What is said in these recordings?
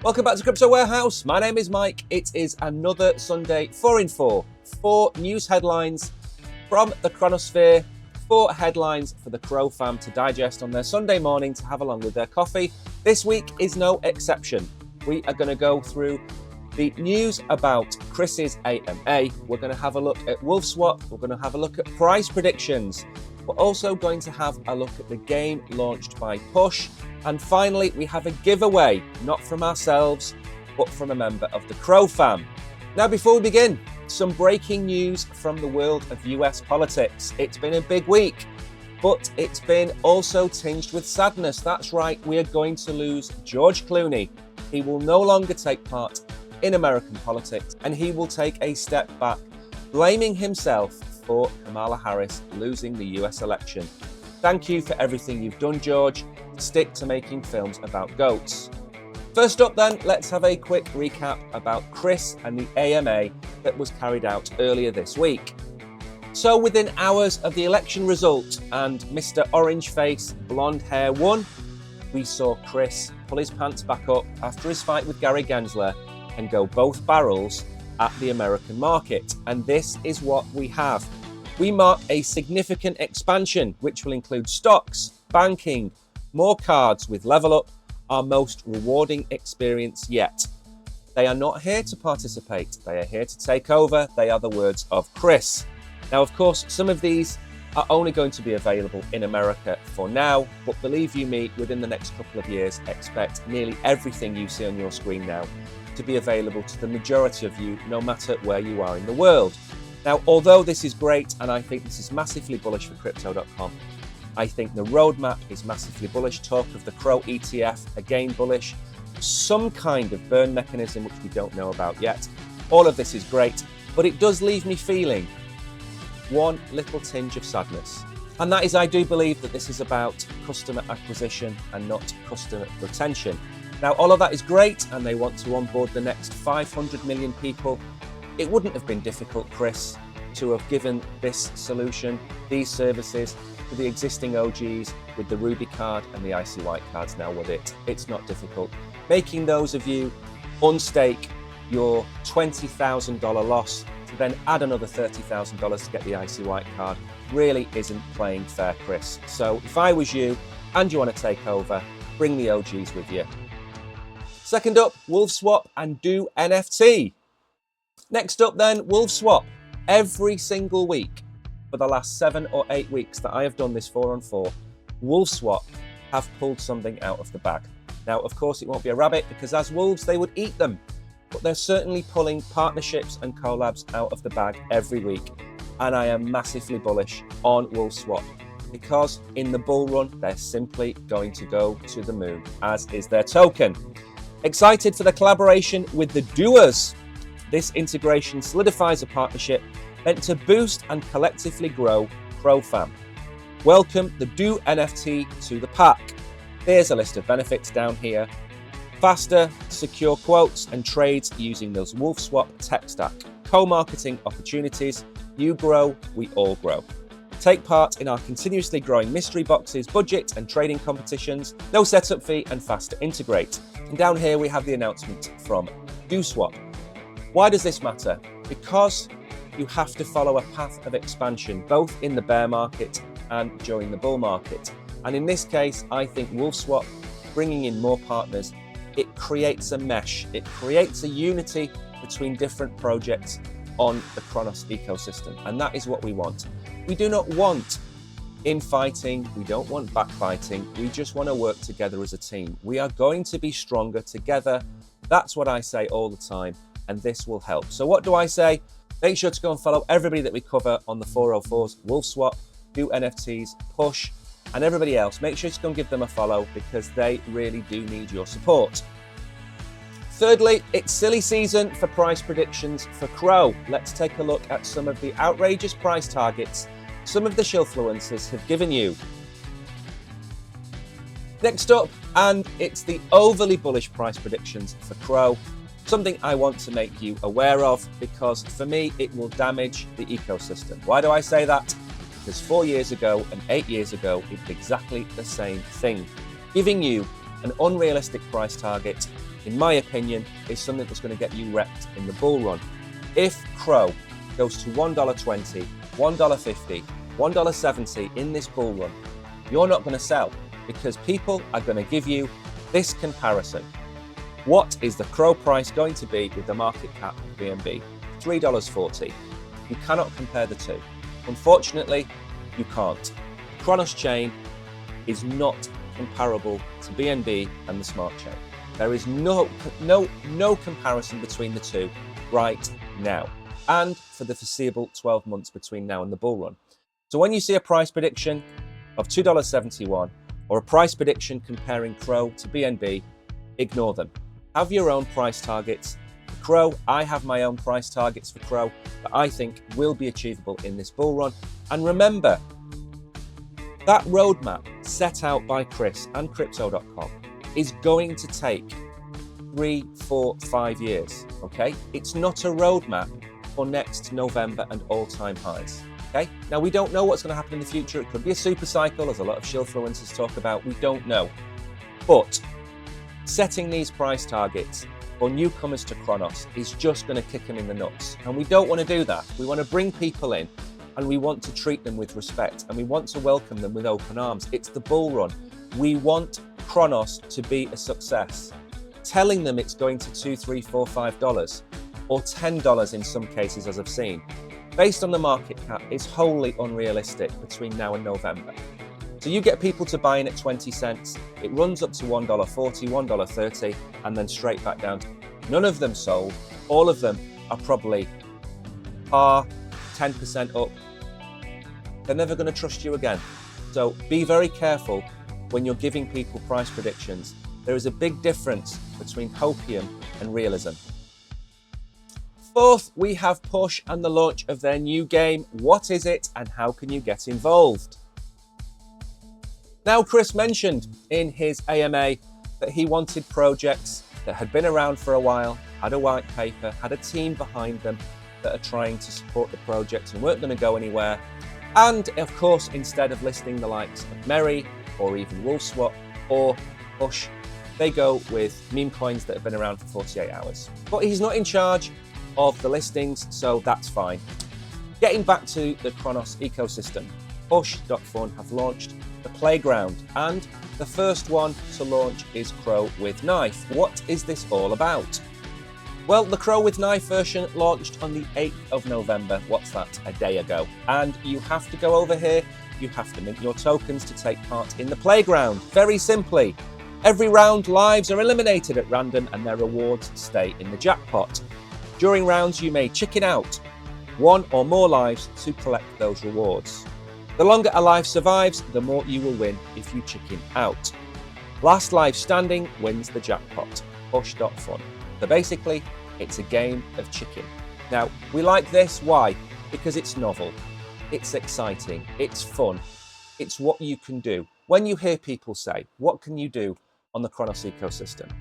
Welcome back to Crypto Warehouse. My name is Mike. It is another Sunday 4 in 4. 4 news headlines from the Chronosphere, 4 headlines for the CRO fam to digest on their Sunday morning to have along with their coffee. This week is no exception. We are going to go through the news about KRIS's AMA. We're going to have a look at Wolfswap. We're going to have a look at price predictions. We're also going to have a look at the game launched by PUUSH. And finally, we have a giveaway, not from ourselves, but from a member of the CRO fam. Now, before we begin, some breaking news from the world of US politics. It's been a big week, but it's been also tinged with sadness. That's right, we are going to lose George Clooney. He will no longer take part in American politics, and he will take a step back, blaming himself for Kamala Harris losing the US election. Thank you for everything you've done, George. Stick to making films about goats. First up then, let's have a quick recap about KRIS and the AMA that was carried out earlier this week. So within hours of the election result and Mr. Orange Face Blonde Hair won, we saw KRIS pull his pants back up after his fight with Gary Gensler and go both barrels at the American market. And this is what we have. We mark a significant expansion, which will include stocks, banking, more cards with Level Up, our most rewarding experience yet. They are not here to participate, they are here to take over. They are the words of KRIS. Now, of course, some of these are only going to be available in America for now, but believe you me, within the next couple of years, expect nearly everything you see on your screen now to be available to the majority of you, no matter where you are in the world. Now, although this is great, and I think this is massively bullish for Crypto.com, I think the roadmap is massively bullish. Talk of the CRO ETF, again bullish. Some kind of burn mechanism, which we don't know about yet. All of this is great, but it does leave me feeling one little tinge of sadness. And that is, I do believe that this is about customer acquisition and not customer retention. Now, all of that is great, and they want to onboard the next 500 million people. It wouldn't have been difficult, KRIS, to have given this solution, these services, to the existing OGs with the Ruby card and the Icy White cards now with it. It's not difficult. Making those of you unstake your $20,000 loss to then add another $30,000 to get the Icy White card really isn't playing fair, KRIS. So if I was you and you want to take over, bring the OGs with you. Second up, Wolfswap and DooNFT. Next up then, Wolfswap. Every single week for the last 7 or 8 weeks that I have done this 4 on 4, Wolfswap have pulled something out of the bag. Now, of course, it won't be a rabbit because as wolves, they would eat them. But they're certainly pulling partnerships and collabs out of the bag every week. And I am massively bullish on Wolfswap because in the bull run, they're simply going to go to the moon, as is their token. Excited for the collaboration with the Doers. This integration solidifies a partnership meant to boost and collectively grow CRO fam. Welcome the DooNFT to the pack. Here's a list of benefits down here. Faster, secure quotes and trades using those Wolfswap tech stack. Co-marketing opportunities. You grow, we all grow. Take part in our continuously growing mystery boxes, budget and trading competitions. No setup fee and fast to integrate. And down here we have the announcement from DooSwap. Why does this matter? Because you have to follow a path of expansion, both in the bear market and during the bull market. And in this case, I think Wolfswap, bringing in more partners, it creates a mesh. It creates a unity between different projects on the Cronos ecosystem. And that is what we want. We do not want infighting. We don't want backbiting. We just want to work together as a team. We are going to be stronger together. That's what I say all the time. And this will help. So what do I say? Make sure to go and follow everybody that we cover on the 404s, Wolfswap, DooNFTs, PUUSH, and everybody else. Make sure to go and give them a follow because they really do need your support. Thirdly, it's silly season for price predictions for CRO. Let's take a look at some of the outrageous price targets some of the shillfluencers have given you. Next up, and it's the overly bullish price predictions for CRO. Something I want to make you aware of because for me, it will damage the ecosystem. Why do I say that? Because 4 years ago and 8 years ago, it was exactly the same thing. Giving you an unrealistic price target in my opinion, is something that's going to get you wrecked in the bull run. If CRO goes to $1.20, $1.50, $1.70 in this bull run, you're not going to sell because people are going to give you this comparison. What is the CRO price going to be with the market cap of BNB? $3.40. You cannot compare the two. Unfortunately, you can't. Cronos chain is not comparable to BNB and the smart chain. There is no comparison between the two right now and for the foreseeable 12 months between now and the bull run. So when you see a price prediction of $2.71 or a price prediction comparing CRO to BNB, ignore them. Have your own price targets. For CRO, I have my own price targets for CRO that I think will be achievable in this bull run. And remember, that roadmap set out by KRIS and Crypto.com is going to take 3, 4, 5 years, okay? It's not a roadmap for next November and all-time highs, okay? Now, we don't know what's going to happen in the future. It could be a super cycle, as a lot of shillfluencers talk about. We don't know. But setting these price targets for newcomers to Cronos is just going to kick them in the nuts. And we don't want to do that. We want to bring people in and we want to treat them with respect and we want to welcome them with open arms. It's the bull run. We want Cronos to be a success. Telling them it's going to $2, $3, $4, $5 or $10 in some cases, as I've seen, based on the market cap, is wholly unrealistic between now and November. So you get people to buy in at 20 cents, it runs up to $1.40, $1.30, and then straight back down. None of them sold. All of them are probably par, 10% up. They're never going to trust you again. So be very careful when you're giving people price predictions. There is a big difference between hopium and realism. Fourth, we have PUSH and the launch of their new game. What is it and how can you get involved? Now, KRIS mentioned in his AMA that he wanted projects that had been around for a while, had a white paper, had a team behind them that are trying to support the project and weren't going to go anywhere. And of course, instead of listing the likes of Merry or even Wolfswap or PUSH, they go with meme coins that have been around for 48 hours. But he's not in charge of the listings, so that's fine. Getting back to the Cronos ecosystem, PUSH.Fun have launched the playground, and the first one to launch is CRO with Knife. What is this all about? Well, the CRO with Knife version launched on the 8th of November. What's that? A day ago. And you have to go over here, you have to mint your tokens to take part in the playground. Very simply, every round lives are eliminated at random and their rewards stay in the jackpot. During rounds, you may chicken out one or more lives to collect those rewards. The longer a life survives, the more you will win if you chicken out. Last life standing wins the jackpot. PUSH.Fun. So basically, it's a game of chicken. Now, we like this. Why? Because it's novel, it's exciting, it's fun, it's what you can do. When you hear people say, what can you do on the Cronos ecosystem?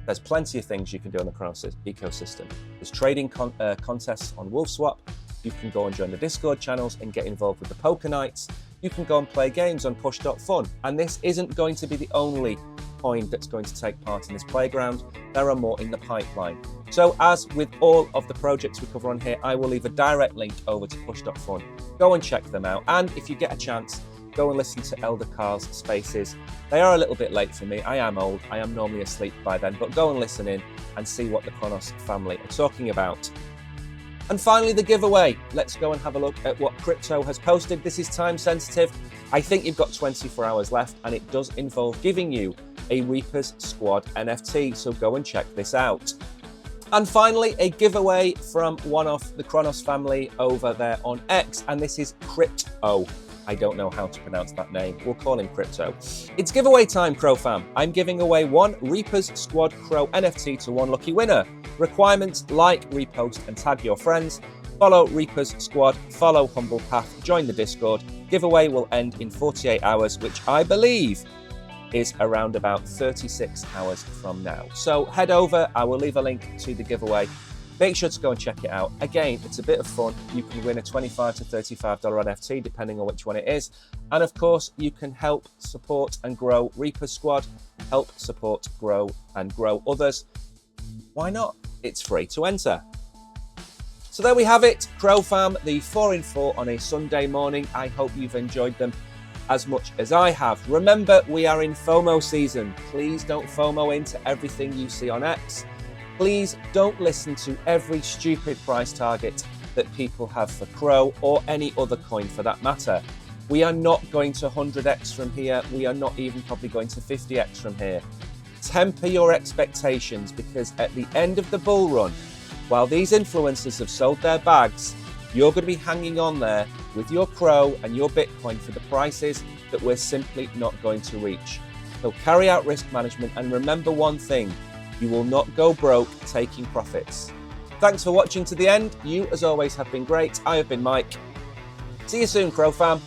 There's plenty of things you can do on the Cronos ecosystem. There's trading contests on Wolfswap. You can go and join the Discord channels and get involved with the poker nights. You can go and play games on PUSH.Fun. And this isn't going to be the only coin that's going to take part in this playground. There are more in the pipeline. So as with all of the projects we cover on here, I will leave a direct link over to PUSH.Fun. Go and check them out. And if you get a chance, go and listen to Elder Carl's Spaces. They are a little bit late for me. I am old. I am normally asleep by then. But go and listen in and see what the Cronos family are talking about. And finally, the giveaway. Let's go and have a look at what Crypto has posted. This is time sensitive. I think you've got 24 hours left, and it does involve giving you a Reaper's Squad NFT. So go and check this out. And finally, a giveaway from one of the Cronos family over there on X, and this is Crypto. I don't know how to pronounce that name. We'll call him Crypto. It's giveaway time, Crow fam. I'm giving away one Reaper's Squad CRO NFT to one lucky winner. Requirements: like, repost, and tag your friends. Follow Reaper's Squad, follow Humble Path, join the Discord. Giveaway will end in 48 hours, which I believe is around about 36 hours from now. So head over, I will leave a link to the giveaway. Make sure to go and check it out. Again, it's a bit of fun. You can win a $25 to $35 NFT, depending on which one it is. And of course, you can help support and grow Reaper Squad, help support, grow, and grow others. Why not? It's free to enter. So there we have it, CRO fam, the 4 in 4 on a Sunday morning. I hope you've enjoyed them as much as I have. Remember, we are in FOMO season. Please don't FOMO into everything you see on X. Please don't listen to every stupid price target that people have for CRO or any other coin for that matter. We are not going to 100x from here. We are not even probably going to 50x from here. Temper your expectations, because at the end of the bull run, while these influencers have sold their bags, you're going to be hanging on there with your CRO and your Bitcoin for the prices that we're simply not going to reach. So carry out risk management and remember one thing, you will not go broke taking profits. Thanks for watching to the end. You, as always, have been great. I have been Mike. See you soon, CRO fam.